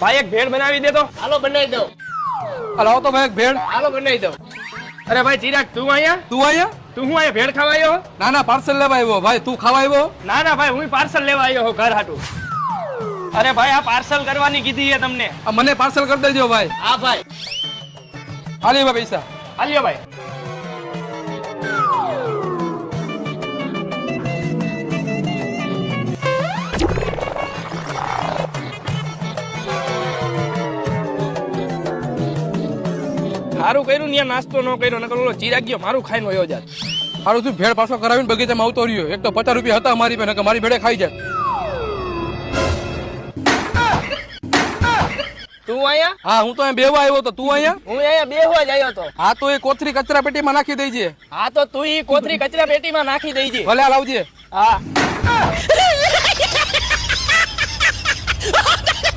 ભાઈ એક ભેળ બનાવી દે તો. હાલો બનાવી દો. લાવો તો ભાઈ એક ભેળ. હાલો બનાવી દો. અરે ભાઈ ચિરાગ તું અહીંયા તું હું અહીંયા ભેળ ખાવા આવ્યો? ના ના પાર્સલ લેવા આવ્યો ભાઈ. તું ખાવા આવ્યો? ના ના ભાઈ હું પાર્સલ લેવા આવ્યો હું ઘર હાટું. અરે ભાઈ આ પાર્સલ કરવાની કીધી છે તમને. મને પાર્સલ કરી દેજો ભાઈ. હા ભાઈ. હાલી ભાઈ પૈસા. હાલ્યો ભાઈ. સારું કર્યું ને નાસ્તો ન કર્યો નકર ઓલો ચિરાગ ગયો મારું ખાઈને વયો જાત. સારું તું ભેળ પાછો કરાવીને બગીચામાં આવતો રહ્યો. એક તો 50 રૂપિયા હતા મારી પાસે, મારી ભેળે ખાઈ જાય. તું અહીંયા? હા હું તો અહીંયા બેવા આવ્યો તો. તું અહીંયા? હું અહીંયા બેહવા જ આવ્યો તો. હા તો એ કોથરી કચરા પેટીમાં નાખી દેજે. હા તો તું ઈ કોથરી કચરા પેટીમાં નાખી દેજે. ભલે આ લાવજે. હા